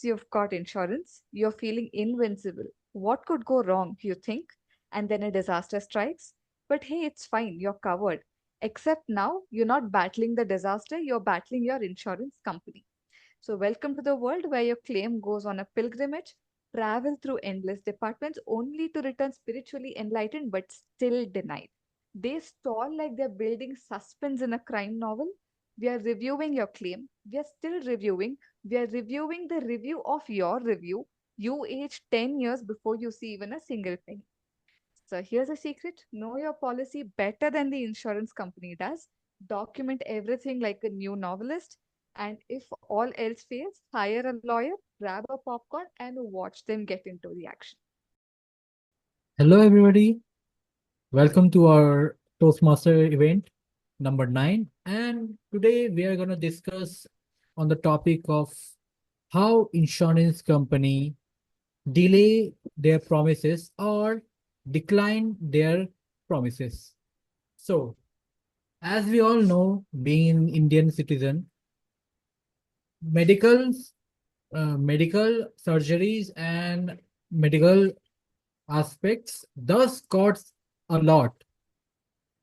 you've got insurance, you're feeling invincible. What could go wrong, you think? And then a disaster strikes. But hey, it's fine, you're covered. Except now, you're not battling the disaster, you're battling your insurance company. So, welcome to the world where your claim goes on a pilgrimage, travel through endless departments only to return spiritually enlightened but still denied. They stall like they're building suspense in a crime novel. We are reviewing your claim. We are still reviewing. We are reviewing the review of your review. You aged 10 years before you see even a single penny. So here's a secret: know your policy better than the insurance company does. Document everything like a new novelist. And if all else fails, hire a lawyer, grab a popcorn, and watch them get into the action. Hello, everybody. Welcome to our Toastmaster event number 9. And today we are going to discuss on the topic of how insurance company delay their promises or decline their promises. So, as we all know, being an Indian citizen, medical medical surgeries and medical aspects does cost a lot.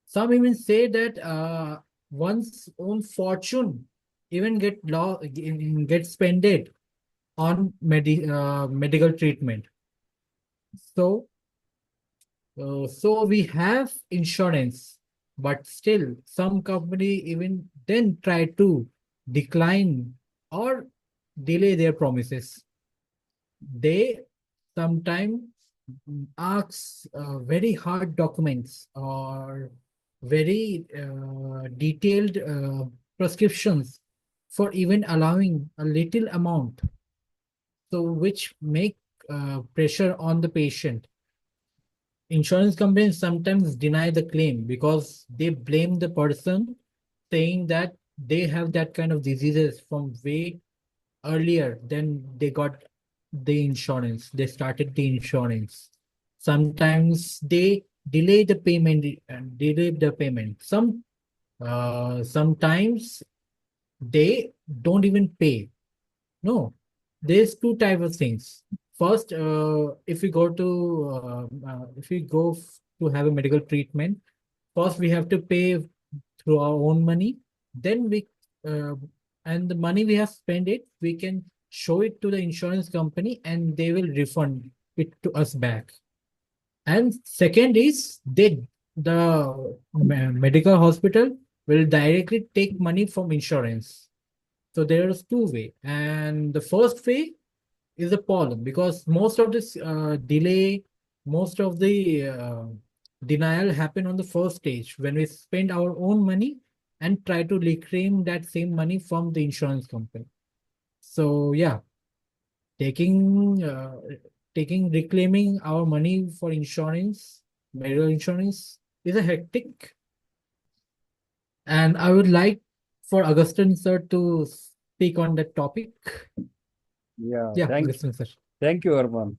Some even say that one's own fortune even get spended on medical treatment. So, so we have insurance, but still some company even then try to decline or delay their promises. They sometimes ask very hard documents or very detailed prescriptions for even allowing a little amount, so which make pressure on the patient. Insurance companies sometimes deny the claim because they blame the person, saying that they have that kind of diseases from way earlier than they got the insurance. They started the insurance. Sometimes they delay the payment and delay the payment. Sometimes they don't even pay. No, there's two type of things. First, if we go to have a medical treatment, first we have to pay through our own money. Then we uh, and the money we have spent it, we can show it to the insurance company, and they will refund it to us back. And second is the medical hospital will directly take money from insurance. So there's two way, and the first way is a problem because most of this delay, most of the denial happen on the first stage when we spend our own money and try to reclaim that same money from the insurance company. So yeah, taking taking reclaiming our money for insurance, medical insurance is a hectic. And I would like for Augustine sir to speak on that topic. Yeah, Yeah, thank Augustine sir. thank you, Arman.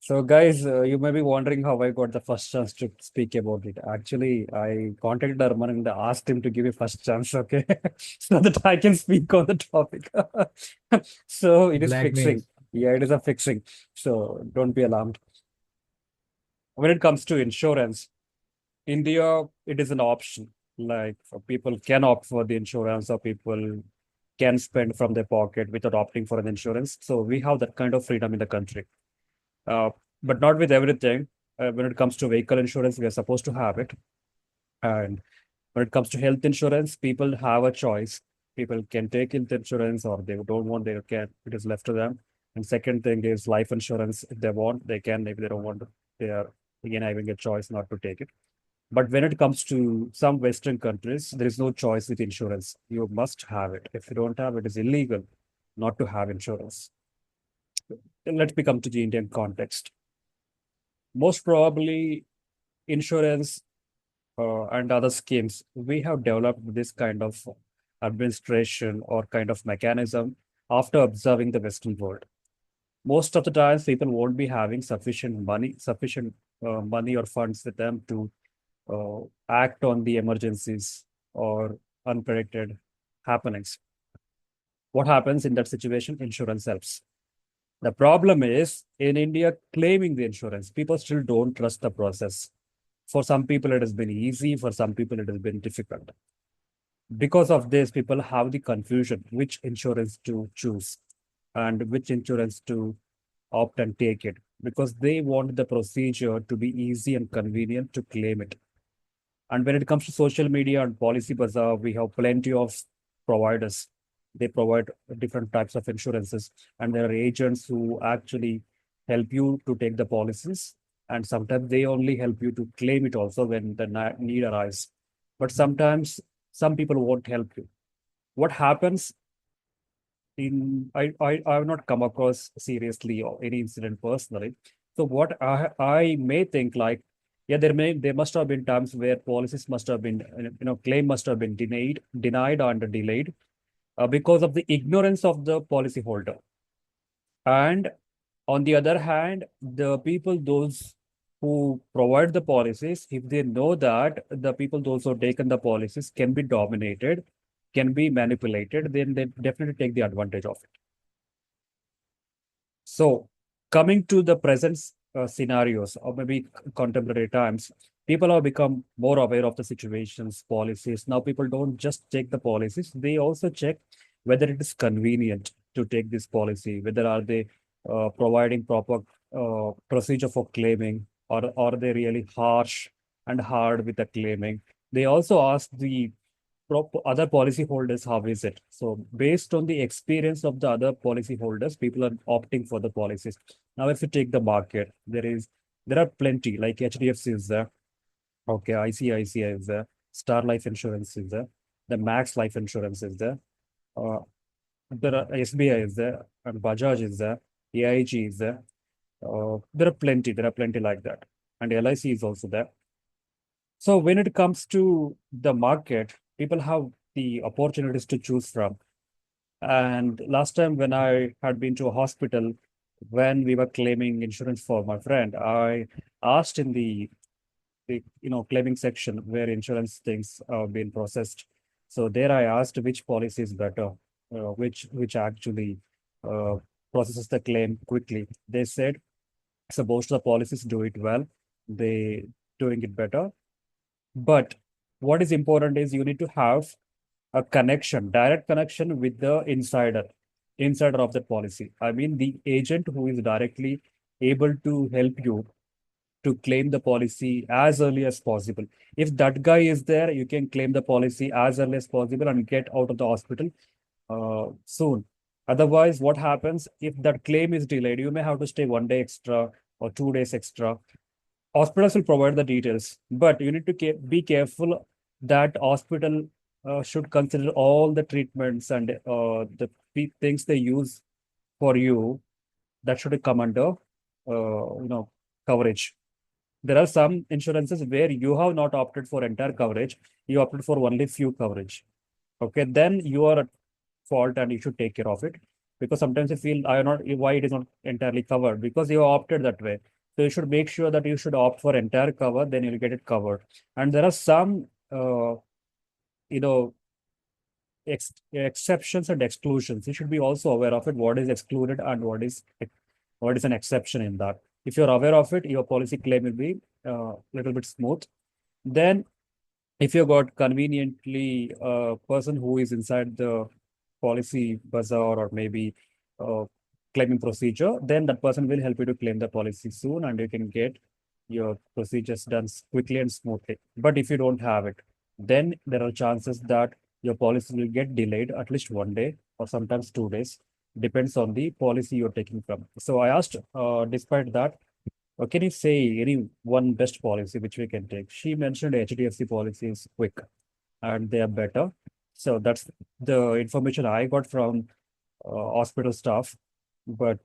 So, guys, you may be wondering how I got the first chance to speak about it. Actually, I contacted Arman and asked him to give me first chance, okay, so that I can speak on the topic. So it is Blackmail. fixing. Yeah, it is a fixing. So don't be alarmed. When it comes to insurance, India, it is an option. Like people can opt for the insurance, or people can spend from their pocket without opting for an insurance. So we have that kind of freedom in the country. Uh, but not with everything. When it comes to vehicle insurance, we are supposed to have it. And when it comes to health insurance, people have a choice. People can take health insurance, or they don't want, they can. It is left to them. And second thing is life insurance. If they want, they can. If they don't want, they are again having a choice not to take it. But when it comes to some Western countries, there is no choice with insurance. You must have it. If you don't have it, it is illegal not to have insurance. Then let me come to the Indian context. Most probably, insurance and other schemes, we have developed this kind of administration or kind of mechanism after observing the Western world. Most of the times, people won't be having sufficient money or funds with them to act on the emergencies or unpredicted happenings. What happens in that situation? Insurance helps. The problem is in India, claiming the insurance, people still don't trust the process. For some people, it has been easy. For some people, it has been difficult. Because of this, people have the confusion which insurance to choose and which insurance to opt and take it because they want the procedure to be easy and convenient to claim it. And when it comes to social media and policy bazaar, we have plenty of providers. They provide different types of insurances, and there are agents who actually help you to take the policies. And sometimes they only help you to claim it also when the need arises. But sometimes some people won't help you. What happens I have not come across seriously or any incident personally. So what I may think like, yeah, there must have been times where policies must have been claim must have been denied and delayed because of the ignorance of the policyholder. And on the other hand, the people those who provide the policies, if they know that the people those who have taken the policies can be dominated, can be manipulated, then they definitely take the advantage of it. So, coming to the present scenarios or maybe contemporary times, people have become more aware of the situations, policies. Now, people don't just check the policies; they also check whether it is convenient to take this policy, whether are they providing proper procedure for claiming, or are they really harsh and hard with the claiming. They also ask the other policy holders, how is it? So based on the experience of the other policy holders, people are opting for the policies. Now, if you take the market, there are plenty like HDFC is there, okay, ICICI is there, Star Life Insurance is there, the Max Life Insurance is there, uh, there are SBI is there, and Bajaj is there, AIG is there. There are plenty like that, and LIC is also there. So when it comes to the market, people have the opportunities to choose from. And last time when I had been to a hospital, when we were claiming insurance for my friend, I asked in the claiming section where insurance things are being processed. So there I asked which policy is better, which actually uh, processes the claim quickly. They said so most of the policies do it well. They doing it better. But what is important is you need to have a connection, direct connection with the insider of the policy. I mean, the agent who is directly able to help you to claim the policy as early as possible. If that guy is there, you can claim the policy as early as possible and get out of the hospital soon. Otherwise, what happens if that claim is delayed? You may have to stay 1 day extra or 2 days extra. Hospitals will provide the details, but you need to be careful that hospital should consider all the treatments and the things they use for you that should come under coverage. There are some insurances where you have not opted for entire coverage, you opted for only few coverage. Okay, then you are at fault and you should take care of it because sometimes you feel I am not why it is not entirely covered because you opted that way. So you should make sure that you should opt for entire cover, then you'll get it covered. And there are some you know exceptions and exclusions. You should be also aware of it. What is excluded and what is an exception in that. If you're aware of it, your policy claim will be a little bit smooth. Then if you got conveniently a person who is inside the policy bazaar or maybe claiming procedure, then that person will help you to claim the policy soon and you can get your procedures done quickly and smoothly. But if you don't have it, then there are chances that your policy will get delayed at least 1 day or sometimes 2 days, depends on the policy you're taking from. So I asked, despite that, can you say any one best policy which we can take? She mentioned HDFC policy is quick and they are better. So that's the information I got from hospital staff. But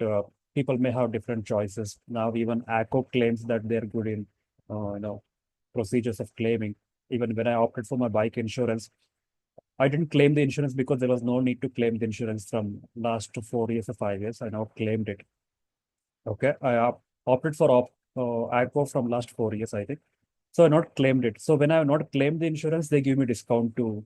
people may have different choices. Now even ACO claims that they're good in procedures of claiming. Even when I opted for my bike insurance, I didn't claim the insurance because there was no need to claim the insurance from last 4 years or 5 years. I now claimed it. Okay, I opted for ACO from last 4 years, I think. So I not claimed it. So when I have not claimed the insurance, they give me discount to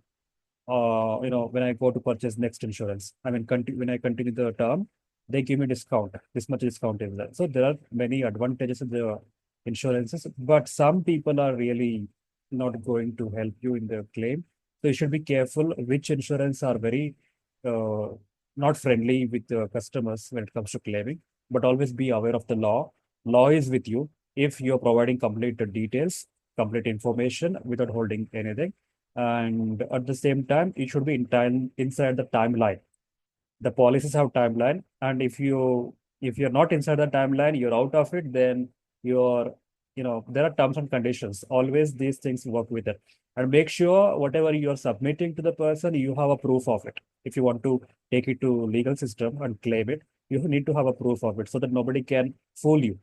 when I go to purchase next insurance. I mean, when I continue the term, they give me discount. This much discount is there. So there are many advantages of the insurances, but some people are really not going to help you in the claim. So you should be careful which insurance are very uh, not friendly with the customers when it comes to claiming, but always be aware of the law. Law is with you if you're providing complete details, complete information without holding anything. And at the same time, it should be in time inside the timeline. The policies have timeline, and if you're not inside the timeline, you're out of it, then you're, there are terms and conditions. Always these things work with it. And make sure whatever you're submitting to the person, you have a proof of it. If you want to take it to legal system and claim it, you need to have a proof of it so that nobody can fool you.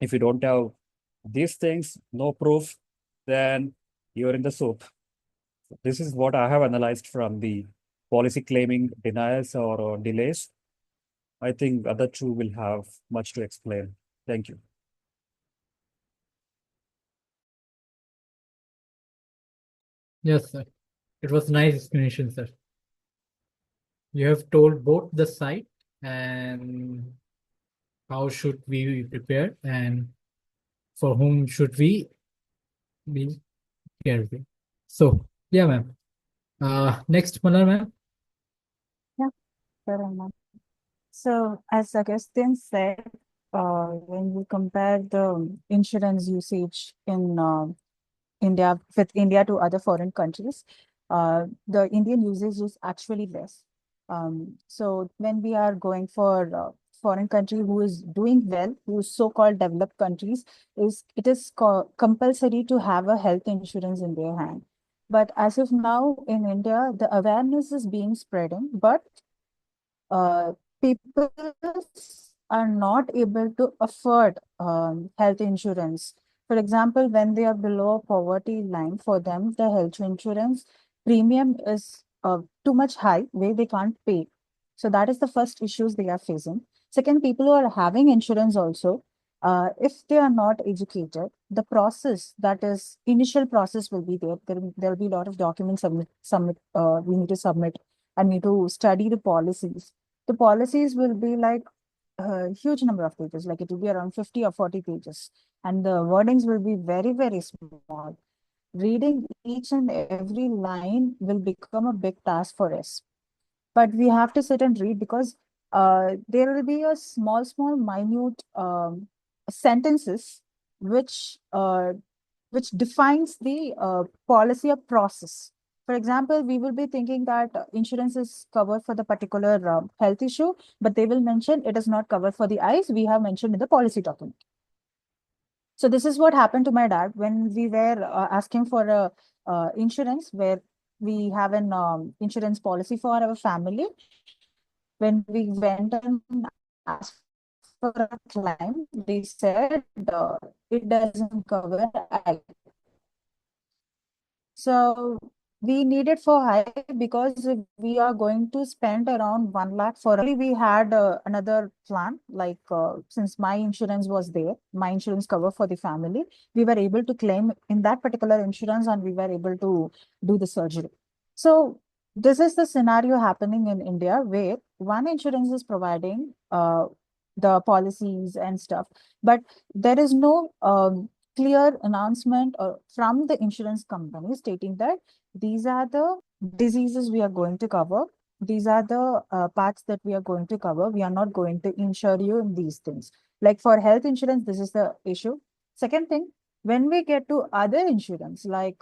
If you don't have these things, no proof, then you're in the soup. This is what I have analyzed from the policy claiming denials or delays. I think other two will have much to explain. Thank you. Yes, sir. It was nice explanation, sir. You have told both the side and how should we be prepared and for whom should we be careful. So, yeah, ma'am. Next, Manar, ma'am. Yeah, fair enough. So, as Augustine said, when we compare the insurance usage in India with India to other foreign countries, the Indian usage is actually less. So when we are going for foreign country who is doing well, who is so-called developed countries, it is compulsory to have a health insurance in their hand. But as of now in India, the awareness is being spreading, but uh, people are not able to afford health insurance. For example, when they are below a poverty line, for them, the health insurance premium is too much high, where they can't pay. So that is the first issues they are facing. Second, people who are having insurance also, if they are not educated, the process, that is initial process will be there. There will be a lot of documents we need to submit and need to study the policies. The policies will be like a huge number of pages, like it will be around 50 or 40 pages. And the wordings will be very, very small. Reading each and every line will become a big task for us. But we have to sit and read because there will be a small, minute sentences which which defines the policy or process. For example, we will be thinking that insurance is covered for the particular health issue, but they will mention it is not covered for the eyes. We have mentioned in the policy document. So this is what happened to my dad when we were asking for a insurance where we have an insurance policy for our family. When we went and asked for a claim, they said it doesn't cover eye. So we need it for high because we are going to spend around 1 lakh for we had another plan, like since my insurance was there, my insurance cover for the family, we were able to claim in that particular insurance and we were able to do the surgery. So this is the scenario happening in India where one insurance is providing the policies and stuff, but there is no clear announcement from the insurance company stating that these are the diseases we are going to cover. These are the parts that we are going to cover. We are not going to insure you in these things. Like for health insurance, this is the issue. Second thing, when we get to other insurance like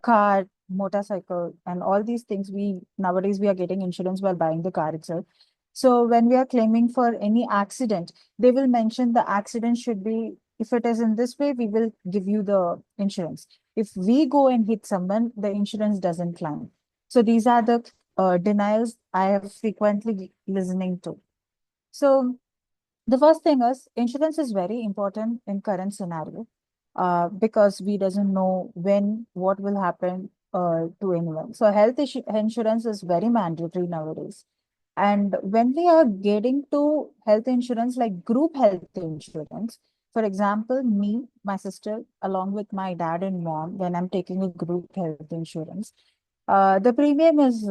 car, motorcycle, and all these things, we nowadays we are getting insurance while buying the car itself. So when we are claiming for any accident, they will mention the accident should be, if it is in this way, we will give you the insurance. If we go and hit someone, the insurance doesn't claim. So these are the denials I have frequently listening to. So the first thing is insurance is very important in current scenario because we doesn't know when what will happen to anyone. So health insurance is very mandatory nowadays. And when we are getting to health insurance, like group health insurance, for example, me, my sister, along with my dad and mom, when I'm taking a group health insurance, the premium is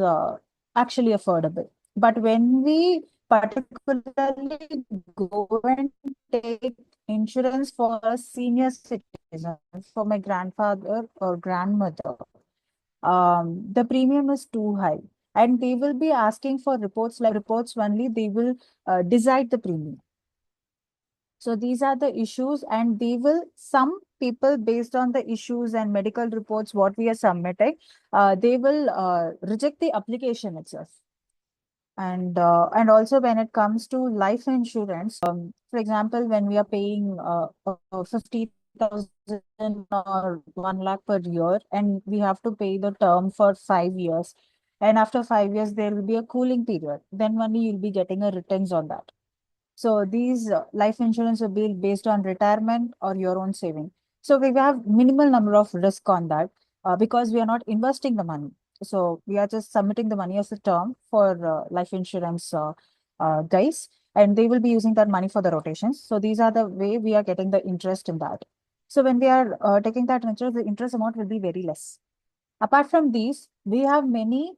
actually affordable. But when we particularly go and take insurance for a senior citizen, for my grandfather or grandmother. The premium is too high, and they will be asking for reports only. They will decide the premium. So these are the issues, and they will, some people, based on the issues and medical reports what we are submitting, they will reject the application itself. And also when it comes to life insurance, for example, when we are paying 50,000 or 1 lakh per year, and we have to pay the term for 5 years, and after 5 years there will be a cooling period. Then only you'll be getting a returns on that. So these life insurance will be based on retirement or your own saving. So we have minimal number of risk on that because we are not investing the money. So we are just submitting the money as a term for life insurance guys, and they will be using that money for the rotations. So these are the way we are getting the interest in that. So when we are taking that interest, the interest amount will be very less. Apart from these, we have many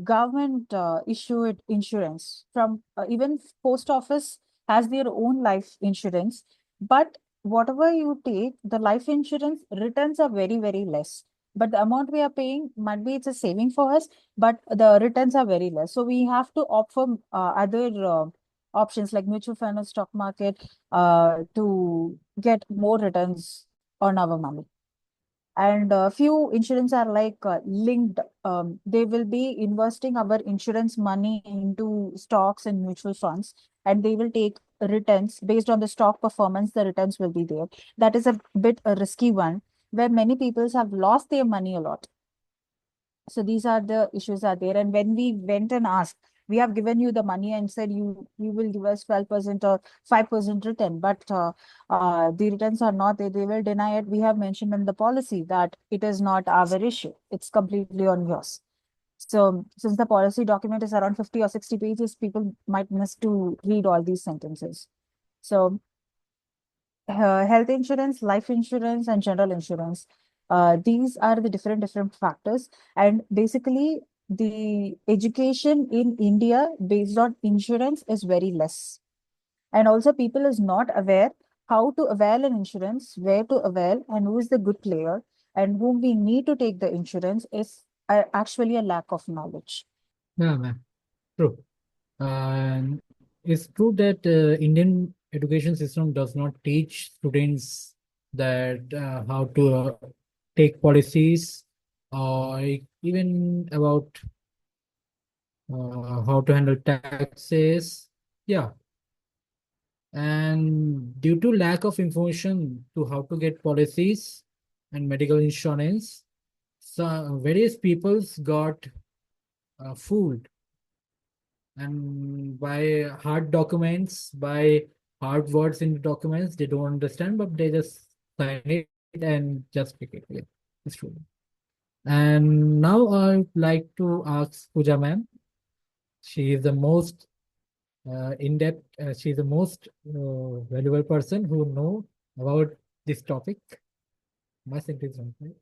government issued insurance from even post office has their own life insurance. But whatever you take, the life insurance returns are very, very less. But the amount we are paying might be it's a saving for us, but the returns are very less. So we have to opt for other options like mutual fund or stock market to get more returns on our money. And few insurance are like linked. They will be investing our insurance money into stocks and mutual funds, and they will take returns based on the stock performance. The returns will be there. That is a bit a risky one, where many people have lost their money a lot. So these are the issues are there. And when we went and asked, we have given you the money and said you will give us 12% or 5% return, but the returns are not there. They will deny it. We have mentioned in the policy that it is not our issue. It's completely on yours. So since the policy document is around 50 or 60 pages, people might miss to read all these sentences. So health insurance, life insurance, and general insurance. These are the different factors, and basically the education in India based on insurance is very less, and also people is not aware how to avail an insurance, where to avail, and who is the good player, and whom we need to take the insurance is actually a lack of knowledge. Yeah, ma'am. True. And it's true that Indian education system does not teach students that how to take policies or even about how to handle taxes. Yeah. And due to lack of information to how to get policies and medical insurance, so various peoples got fooled and by hard documents, by hard words in the documents, they don't understand, but they just sign it and just pick it. Yeah, it's true. And now I'd like to ask Pooja ma'am. She is the most in-depth, she's the most valuable person who know about this topic. My sentence wrong, right?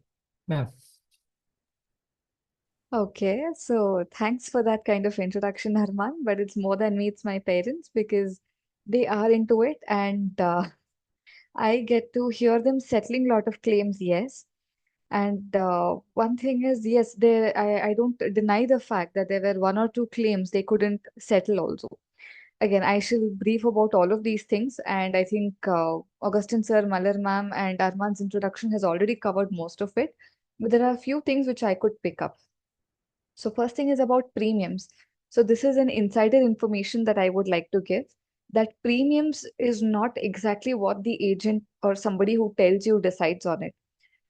Ma'am. Okay, so thanks for that kind of introduction, Harman. But it's more than me, it's my parents because they are into it, and I get to hear them settling a lot of claims, yes. And one thing is, yes, I don't deny the fact that there were one or two claims they couldn't settle also. Again, I shall brief about all of these things, and I think Augustine sir, Malar ma'am, and Arman's introduction has already covered most of it. But there are a few things which I could pick up. So first thing is about premiums. So this is an insider information that I would like to give, that premiums is not exactly what the agent or somebody who tells you decides on it.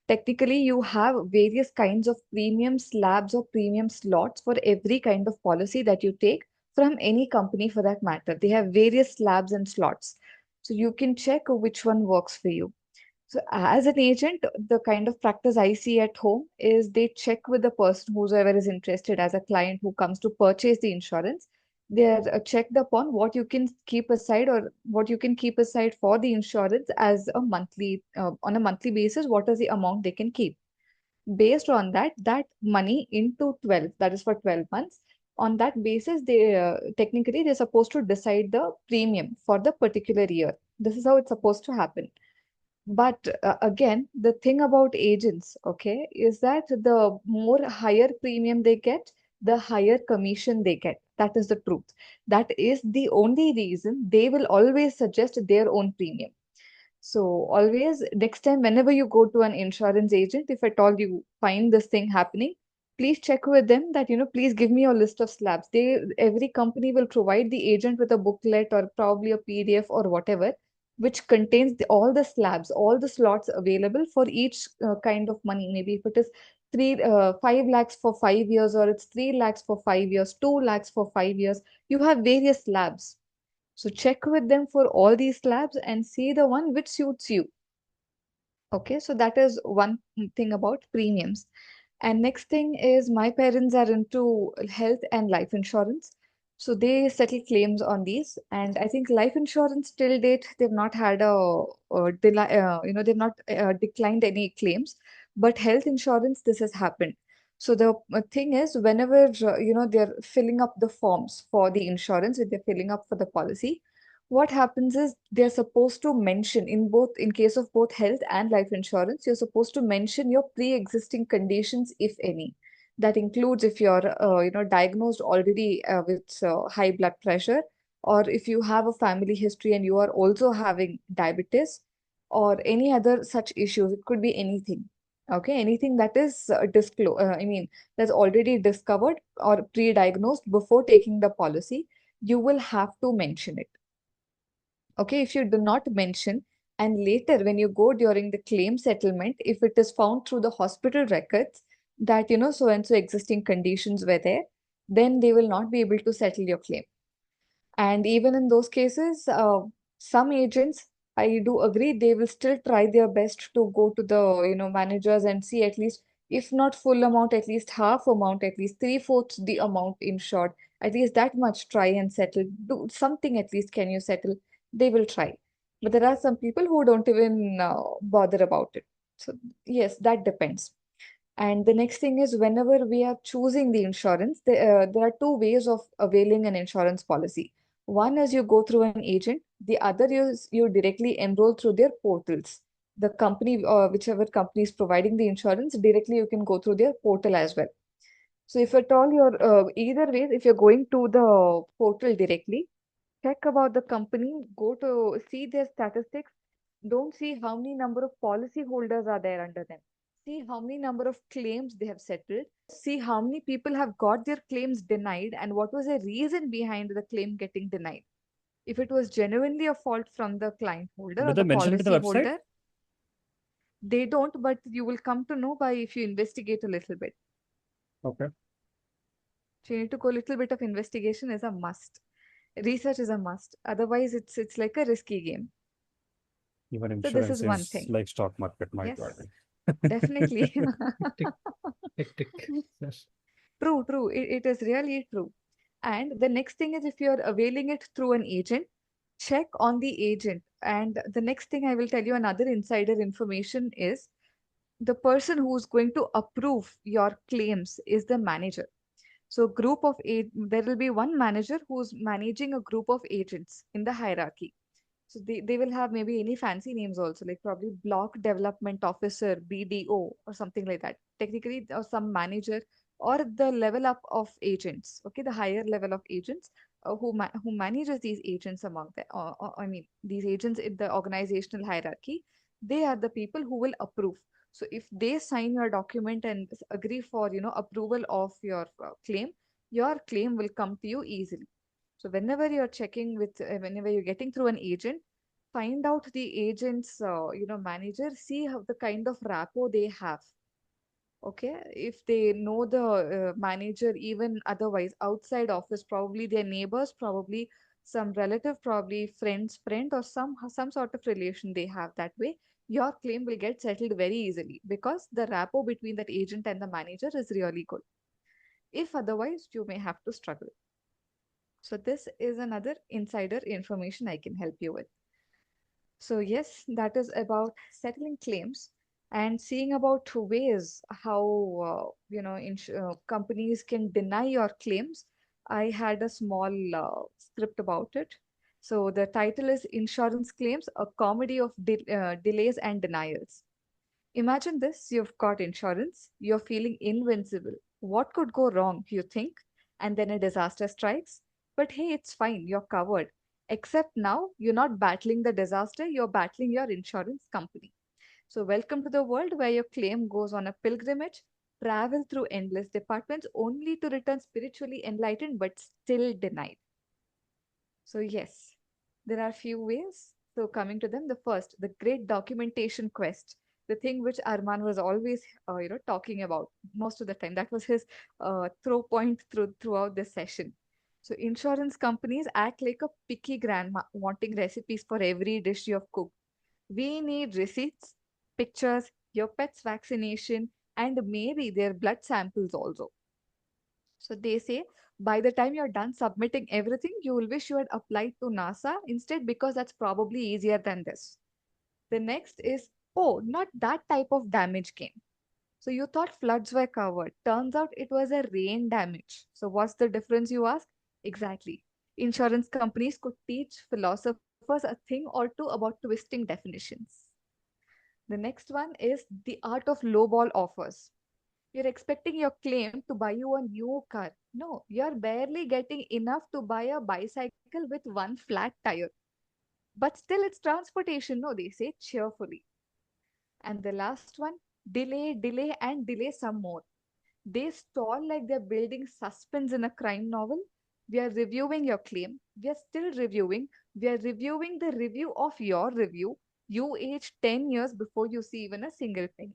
Technically, you have various kinds of premium slabs or premium slots for every kind of policy that you take from any company for that matter. They have various slabs and slots. So you can check which one works for you. So, as an agent, the kind of practice I see at home is they check with the person whosoever is interested as a client who comes to purchase the insurance. They are checked upon what you can keep aside or what you can keep aside for the insurance as a monthly, on a monthly basis, what is the amount they can keep. Based on that, that money into 12, that is for 12 months, On that basis, they technically they're supposed to decide the premium for the particular year. This is how it's supposed to happen. But again, the thing about agents, okay, is that the more higher premium they get, the higher commission they get. That is the truth. That is the only reason they will always suggest their own premium. So always next time whenever you go to an insurance agent, if at all you find this thing happening, please check with them that, please give me your list of slabs. Every company will provide the agent with a booklet or probably a PDF or whatever, which contains all the slabs, all the slots available for each kind of money. Maybe if it is 5 lakhs for 5 years, or it's 3 lakhs for 5 years, 2 lakhs for 5 years, you have various slabs. So check with them for all these slabs and see the one which suits you. Okay, so that is one thing about premiums. And next thing is my parents are into health and life insurance. So they settle claims on these. And I think life insurance till date, they've not had they've not declined any claims. But health insurance, this has happened. So the thing is, whenever, they're filling up the forms for the insurance, if they're filling up for the policy, what happens is they're supposed to mention in case of both health and life insurance, you're supposed to mention your pre-existing conditions, if any. That includes if you're diagnosed already with high blood pressure, or if you have a family history and you are also having diabetes, or any other such issues. It could be anything. Okay, anything that is that's already discovered or pre-diagnosed before taking the policy, you will have to mention it. Okay, if you do not mention, and later when you go during the claim settlement, if it is found through the hospital records that, so and so existing conditions were there, then they will not be able to settle your claim. And even in those cases, some agents, I do agree, they will still try their best to go to the, managers and see at least, if not full amount, at least half amount, at least three-fourths the amount insured, at least that much try and settle. Do something at least, can you settle? They will try. But there are some people who don't even bother about it. So, yes, that depends. And the next thing is, whenever we are choosing the insurance, there are two ways of availing an insurance policy. One is you go through an agent. The other is you directly enroll through their portals. The company, whichever company is providing the insurance, directly you can go through their portal as well. So if at all you're either way, if you're going to the portal directly, check about the company, go to see their statistics. Don't see how many number of policy holders are there under them. See how many number of claims they have settled. See how many people have got their claims denied and what was the reason behind the claim getting denied. If it was genuinely a fault from the client holder Do or they the mention it in policy the website? holder, they don't, but you will come to know by if you investigate a little bit. Okay. So you need to go a little bit of investigation is a must. Research is a must. Otherwise, it's like a risky game. Even So this insurance is one is thing. like stock market, my Yes, God. definitely. Hectic, hectic. Yes. True, true. It is really true. And the next thing is, if you're availing it through an agent, check on the agent. And the next thing I will tell you, another insider information is the person who's going to approve your claims is the manager. So there will be one manager who's managing a group of agents in the hierarchy. So they will have maybe any fancy names also, like probably block development officer, BDO, or something like that. Technically, or some manager, or the level up of agents. Okay, the higher level of agents who manages these agents among them. These agents in the organizational hierarchy, they are the people who will approve. So if they sign your document and agree for approval of your your claim will come to you easily. So whenever you're whenever you're getting through an agent, find out the agent's, manager, see how the kind of rapport they have. Okay, if they know the manager, even otherwise outside office, probably their neighbors, probably some relative, probably friend, or some sort of relation they have that way, your claim will get settled very easily because the rapport between that agent and the manager is really good. If otherwise, you may have to struggle. So this is another insider information I can help you with. So yes, that is about settling claims and seeing about two ways how companies can deny your claims. I had a small script about it. So the title is Insurance Claims, a comedy of delays and denials. Imagine this, you've got insurance, you're feeling invincible. What could go wrong, you think? And then a disaster strikes. But hey, it's fine, you're covered. Except now, you're not battling the disaster, you're battling your insurance company. So, welcome to the world where your claim goes on a pilgrimage, travel through endless departments only to return spiritually enlightened but still denied. So, yes, there are few ways. So, coming to them, the first, the great documentation quest, the thing which Arman was always, talking about most of the time. That was his throw point throughout this session. So, insurance companies act like a picky grandma wanting recipes for every dish you have cooked. We need receipts, pictures, your pet's vaccination, and maybe their blood samples also. So they say by the time you're done submitting everything, you will wish you had applied to NASA instead because that's probably easier than this. The next is, oh, not that type of damage came. So you thought floods were covered. Turns out it was a rain damage. So what's the difference, you ask? Exactly. Insurance companies could teach philosophers a thing or two about twisting definitions. The next one is the art of lowball offers. You're expecting your claim to buy you a new car. No, you're barely getting enough to buy a bicycle with one flat tire. But still, it's transportation. No, they say cheerfully. And the last one, delay, delay, and delay some more. They stall like they're building suspense in a crime novel. We are reviewing your claim. We are still reviewing. We are reviewing the review of your review. You aged 10 years before you see even a single penny.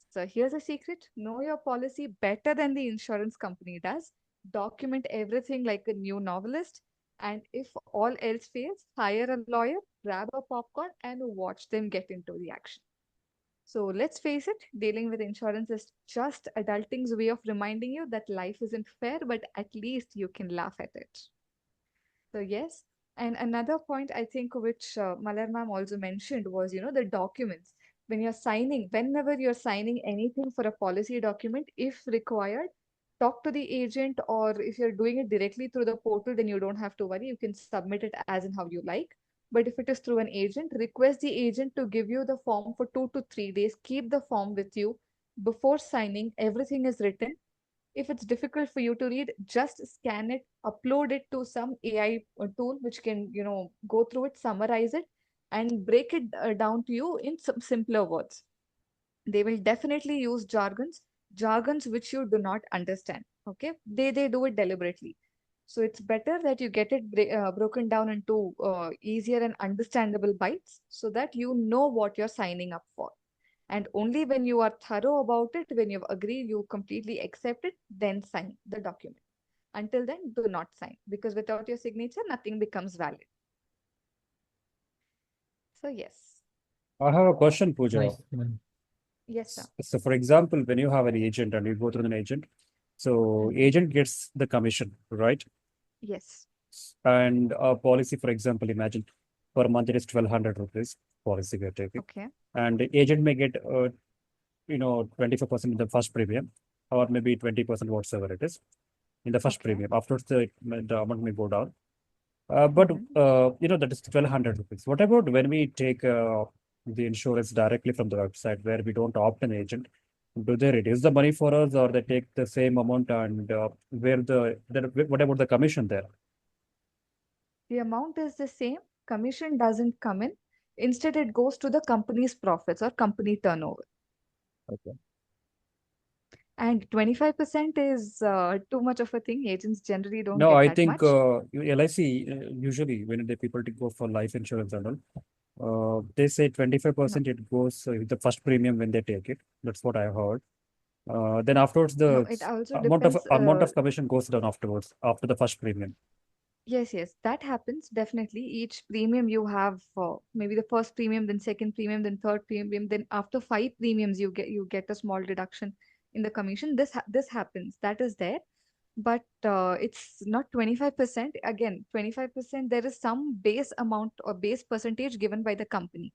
So here's a secret, know your policy better than the insurance company does. Document everything like a new novelist. And if all else fails, hire a lawyer, grab a popcorn, and watch them get into the action. So let's face it, dealing with insurance is just adulting's way of reminding you that life isn't fair, but at least you can laugh at it. So yes, and another point I think which Malar ma'am also mentioned was, the documents. When you're signing, whenever you're signing anything for a policy document, if required, talk to the agent, or if you're doing it directly through the portal, then you don't have to worry. You can submit it as in how you like. But if it is through an agent, request the agent to give you the form for 2 to 3 days. Keep the form with you before signing. Everything is written. If it's difficult for you to read, just scan it, upload it to some AI tool which can, go through it, summarize it, and break it down to you in some simpler words. They will definitely use jargons which you do not understand. Okay, they do it deliberately. So it's better that you get it broken down into easier and understandable bites so that you know what you're signing up for. And only when you are thorough about it, when you've agreed, you completely accept it, then sign the document. Until then, do not sign because without your signature, nothing becomes valid. So, yes. I have a question, Pooja. Nice. Yes, sir. So, for example, when you have an agent and you go through an agent, so Mhm. agent gets the commission, right? Yes. And a policy, for example, imagine per month it is 1,200 rupees policy we are taking, Okay. and the agent may get 25% in the first premium, or maybe 20% whatsoever it is in the first Okay. premium. Afterwards, the amount may go down. But Mhm. that is 1,200 rupees. What about when we take the insurance directly from the website where we don't opt an agent? Do they reduce the money for us, or they take the same amount, and what about the commission there? The amount is the same. Commission doesn't come in. Instead, it goes to the company's profits or company turnover. Okay. And 25% is too much of a thing. Agents generally don't No, get I that think much. LIC usually when the people to go for life insurance and all, they say No, 25% it goes the first premium when they take it. That's what I heard. Then afterwards, no, the it also amount of depends. amount of commission goes down afterwards after the first premium. Yes, yes, that happens definitely. Each premium you have, maybe the first premium, then second premium, then third premium, then after 5 premiums you get a small deduction in the commission. This happens. That is there, but it's not 25%. Again, 25%. There is some base amount or base percentage given by the company.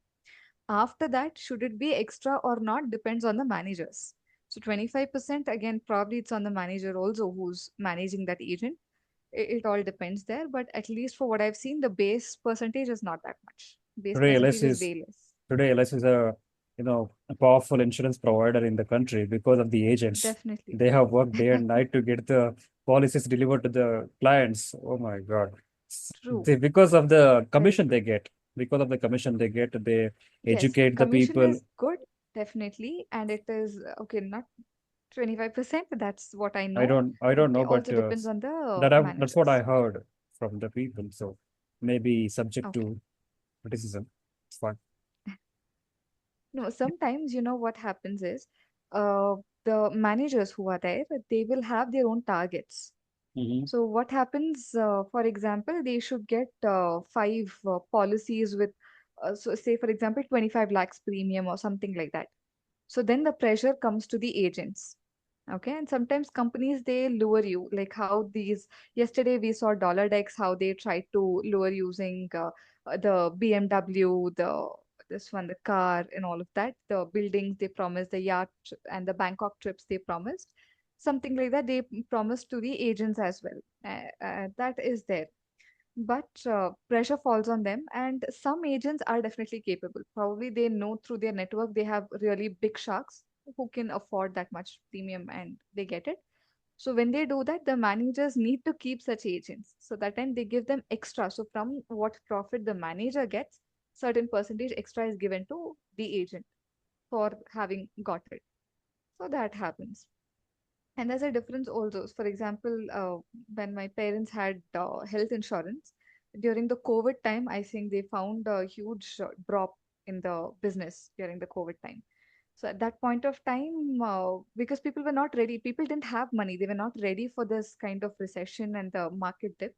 After that, should it be extra or not depends on the managers. So 25% again, probably it's on the manager also who's managing that agent. it all depends there, but at least for what I've seen, the base percentage is not that much. Base Today, percentage LIC is is way less. today LIC is a powerful insurance provider in the country because of the agents. Definitely. They have worked day and night to get the policies delivered to the clients. Oh my God. True. Because of the Very commission true. they get, because of the commission they get, they Yes, educate the commission people. is good, definitely, and it is okay, not 25%, that's what I know. I It don't know, but also depends on the that's what I managers. heard from the people. So maybe subject Okay. to criticism. It's fine. No, sometimes what happens is uh, the managers who are there, they will have their own targets. Mm-hmm. So what happens, for example, they should get five policies with, so say for example, 25 lakhs premium or something like that. So then the pressure comes to the agents. Okay. And sometimes companies, they lure you, like how these, yesterday we saw Dollar Decks, how they tried to lure using the BMW, this one, the car and all of that, the buildings they promised, the yacht and the Bangkok trips they promised. Something like that they promised to the agents as well. That is there, but pressure falls on them, and some agents are definitely capable. Probably they know through their network they have really big sharks who can afford that much premium and they get it. So when they do that, the managers need to keep such agents. So that time they give them extra. So from what profit the manager gets, certain percentage extra is given to the agent for having got it. So that happens. And there's a difference also. For example, when my parents had health insurance during the COVID time, I think they found a huge drop in the business during the COVID time. So at that point of time, because people were not ready, people didn't have money. They were not ready for this kind of recession and the market dip.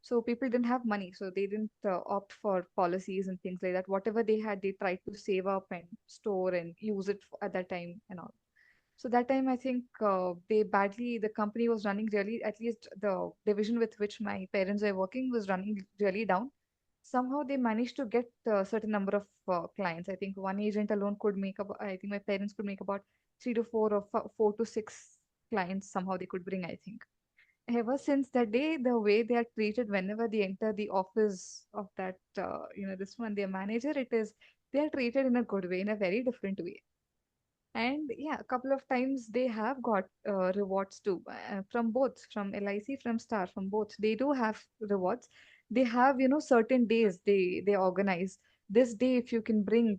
So people didn't have money, so they didn't opt for policies and things like that. Whatever they had, they tried to save up and store and use it at that time and all. So that time, I think the company was running really, at least the division with which my parents were working was running really down. Somehow they managed to get a certain number of clients. I think one agent alone could make up, I think my parents could make about three to four or four to six clients somehow they could bring, I think. Ever since that day, the way they are treated whenever they enter the office of that, this one, their manager, they are treated in a good way, in a very different way. And yeah, a couple of times they have got rewards too, from both, from LIC, from Star, from both. They do have rewards. They have, certain days they organize. This day, if you can bring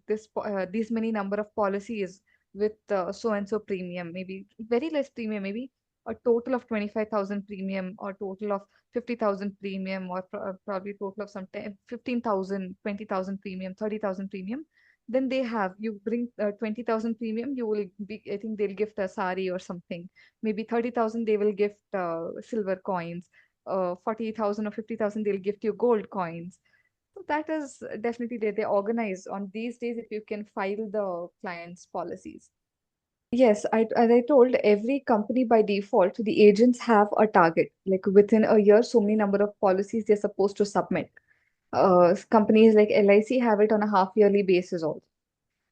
these many number of policies with so and so premium, maybe very less premium, maybe a total of 25,000 premium or total of 50,000 premium or probably total of some 15,000, 20,000 premium, 30,000 premium, then they have, you bring 20,000 premium, you will be, I think they'll gift a sari or something. Maybe 30,000 they will gift silver coins. 40,000 or 50,000 they'll gift you gold coins. So that is definitely they organize on these days if you can file the client's policies. Yes, as I told, every company by default, the agents have a target. Like within a year, so many number of policies they're supposed to submit. Companies like LIC have it on a half yearly basis also.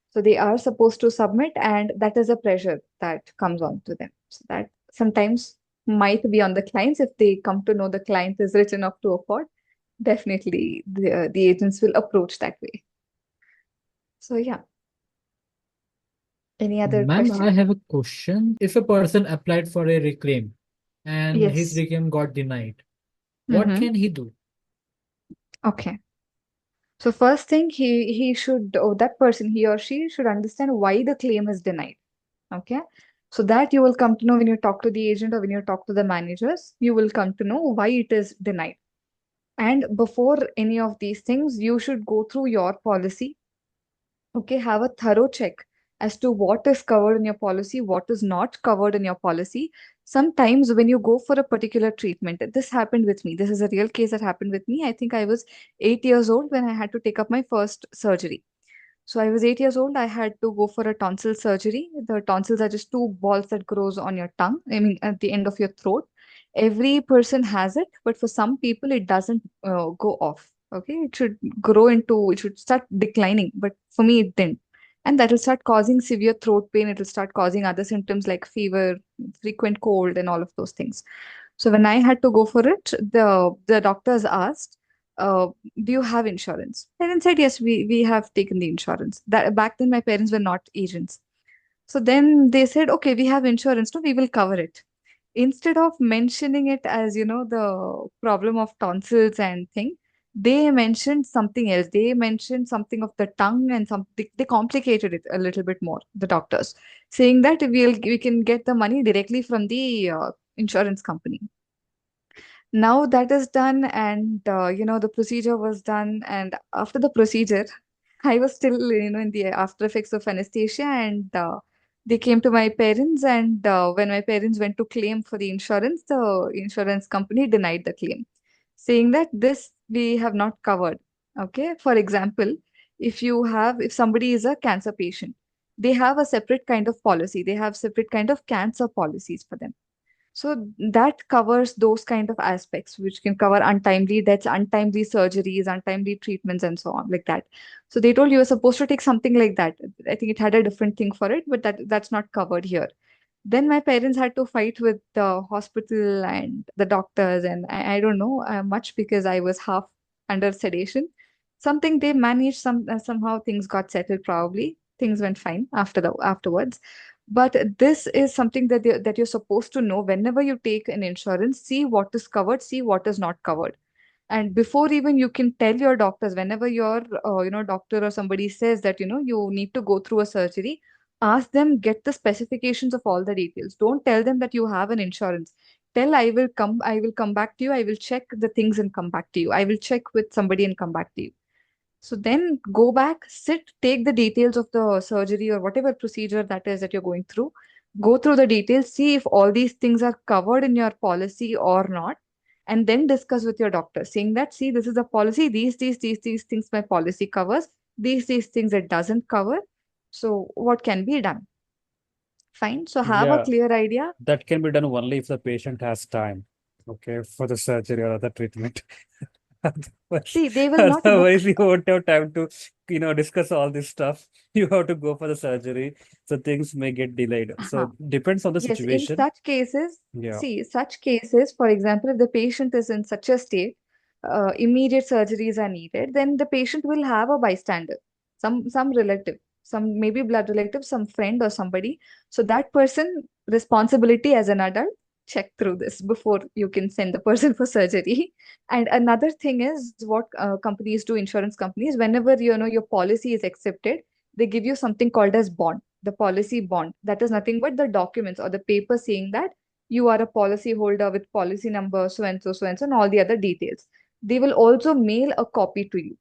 So they are supposed to submit, and that is a pressure that comes on to them. So that sometimes might be on the clients if they come to know the client is rich enough to afford. Definitely, the agents will approach that way. So yeah, any other Ma'am, I question? have a question. If a person applied for a reclaim and his Yes. reclaim got denied, what Mm-hmm. can he do? Okay. So first thing he should, or that person, he or she should understand why the claim is denied. Okay. So that you will come to know when you talk to the agent or when you talk to the managers, you will come to know why it is denied. And before any of these things, you should go through your policy. Okay, have a thorough check as to what is covered in your policy, what is not covered in your policy. Sometimes when you go for a particular treatment, this happened with me. This is a real case that happened with me. I think I was 8 years old when I had to take up my first surgery. So I was 8 years old. I had to go for a tonsil surgery. The tonsils are just two balls that grows on your tongue. I mean, at the end of your throat. Every person has it, but for some people it doesn't go off. Okay, it should grow into, it should start declining, but for me it didn't, and that will start causing severe throat pain. It will start causing other symptoms like fever, frequent cold, and all of those things. So when I had to go for it, the doctors asked, uh, "Do you have insurance?" Parents said, "Yes, we have taken the insurance." That back then my parents were not agents. So then they said, "Okay, we have insurance, no, we will cover it." Instead of mentioning it as, the problem of tonsils and thing, they mentioned something else. They mentioned something of the tongue and something. They complicated it a little bit more, the doctors, saying that we can get the money directly from the insurance company. Now that is done, and the procedure was done, and after the procedure, I was still in the after effects of anesthesia, and they came to my parents, and when my parents went to claim for the insurance company denied the claim, saying that this we have not covered. Okay, for example, if somebody is a cancer patient, they have a separate kind of policy, they have separate kind of cancer policies for them. So that covers those kind of aspects, which can cover untimely deaths, untimely surgeries, untimely treatments, and so on, like that. So they told you were supposed to take something like that. I think it had a different thing for it, but that's not covered here. Then my parents had to fight with the hospital and the doctors, and I don't know much because I was half under sedation. Something they managed, somehow things got settled. Probably things went fine afterwards. But this is something that you're supposed to know whenever you take an insurance. See what is covered, see what is not covered, and before even you can tell your doctors, whenever your doctor or somebody says that you need to go through a surgery, ask them, get the specifications of all the details. Don't tell them that you have an insurance. Tell, I will come back to you, I will check the things and come back to you, I will check with somebody and come back to you. So then go back, sit, take the details of the surgery or whatever procedure that is that you're going through. Go through the details, see if all these things are covered in your policy or not, and then discuss with your doctor, saying that, see, this is the policy, these things my policy covers, these things it doesn't cover. So what can be done? Fine. So have a Yeah, clear idea. that can be done only if the patient has time, okay, for the surgery or other treatment. Otherwise, See, they will not otherwise book. you won't have time to, discuss all this stuff. You have to go for the surgery, so things may get delayed. So depends on the Yes, in situation. such cases, Yeah, such cases, for example, if the patient is in such a state, immediate surgeries are needed, then the patient will have a bystander, some relative, some maybe blood relative, some friend or somebody. So that person responsibility as an adult, check through this before you can send the person for surgery. And another thing is what companies do, insurance companies, whenever your policy is accepted, they give you something called as bond, the policy bond. That is nothing but the documents or the paper saying that you are a policy holder with policy number so and so, and all the other details. They will also mail a copy to you.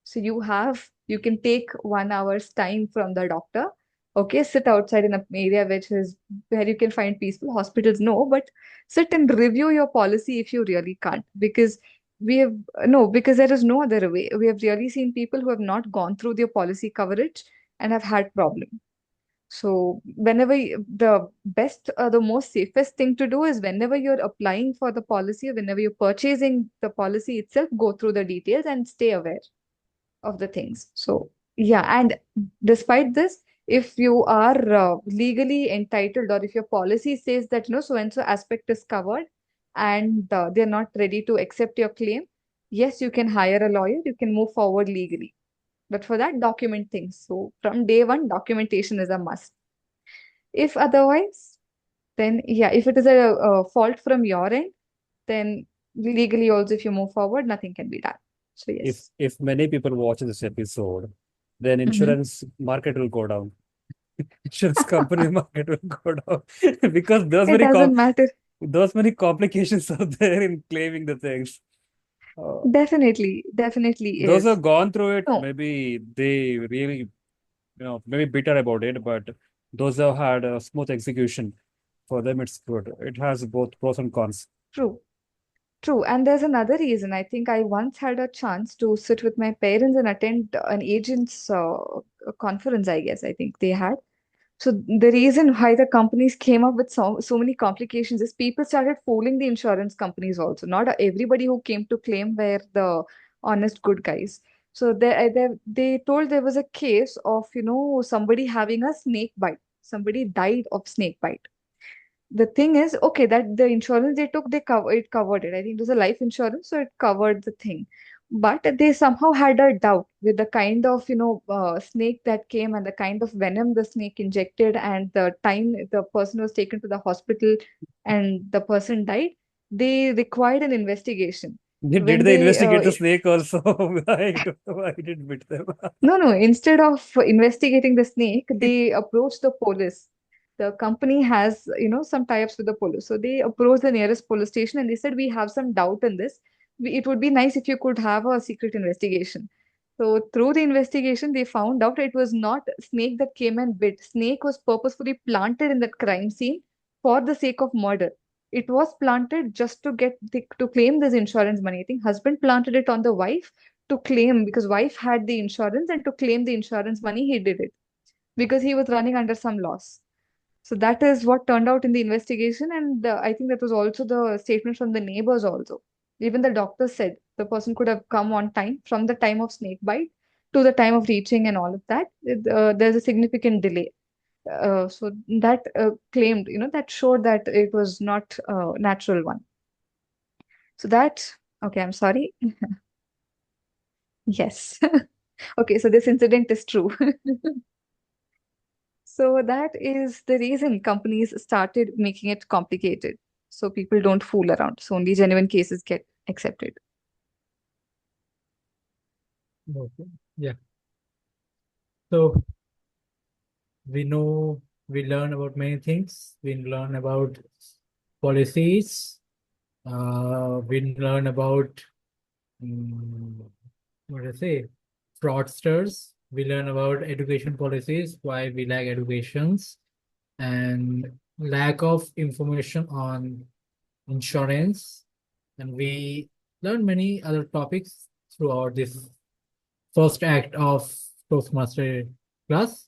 So you can take 1 hour's time from the doctor. Okay, sit outside in an area which is where you can find peaceful. Hospitals, no, but sit and review your policy if you really can't. Because we have no, because there is no other way. We have really seen people who have not gone through their policy coverage and have had problem. So the best, the most safest thing to do is whenever you're applying for the policy, or whenever you're purchasing the policy itself, go through the details and stay aware of the things. So yeah, and despite this, if you are legally entitled, or if your policy says that so and so aspect is covered, and they're not ready to accept your claim, yes, you can hire a lawyer, you can move forward legally. But for that, document things. So from day one, documentation is a must. If otherwise, then yeah, if it is a fault from your end, then legally also, if you move forward, nothing can be done. So if yes. if many people watch this episode, then Mhm. insurance market will go down. Insurance company market will go down because It doesn't matter. those many complications are there in claiming the things. Uh, Definitely those who is. have gone through it, No, maybe they really, maybe bitter about it, but those who have had a smooth execution, for them it's good. It has both pros and cons. true. True. And there's another reason. I think I once had a chance to sit with my parents and attend an agent's conference, I guess. I think they had. So the reason why the companies came up with so many complications is people started fooling the insurance companies also. Not everybody who came to claim were the honest good guys. So they told there was a case of somebody having a snake bite. Somebody died of snake bite. the thing is, okay, that the insurance they took, it covered it. I think it was a life insurance, so it covered the thing. But they somehow had a doubt with the kind of, snake that came and the kind of venom the snake injected and the time the person was taken to the hospital and the person died. They required an investigation. Did When they they investigate the snake also? Why did it bit them? No, no. Instead of investigating the snake, they approach the police. The company has, some tie-ups with the police. So they approached the nearest police station and they said, "We have some doubt in this. It would be nice if you could have a secret investigation." So through the investigation, they found out it was not snake that came and bit. Snake was purposefully planted in that crime scene for the sake of murder. It was planted just to to claim this insurance money. I think husband planted it on the wife to claim, because wife had the insurance, and to claim the insurance money he did it because he was running under some loss. So that is what turned out in the investigation, and I think that was also the statement from the neighbors also. Even the doctor said the person could have come on time from the time of snake bite to the time of reaching and all of that. There's a significant delay. So that claimed, that showed that it was not a natural one. So that, okay, I'm sorry. Yes. Okay, so this incident is true. So that is the reason companies started making it complicated. So people don't fool around. So only genuine cases get accepted. Okay. Yeah. So we know we learn about many things. We learn about policies. We learn about mm, what do I say, fraudsters. We learn about education policies, why we lack educations, and lack of information on insurance. And we learn many other topics throughout this first act of Toastmaster class.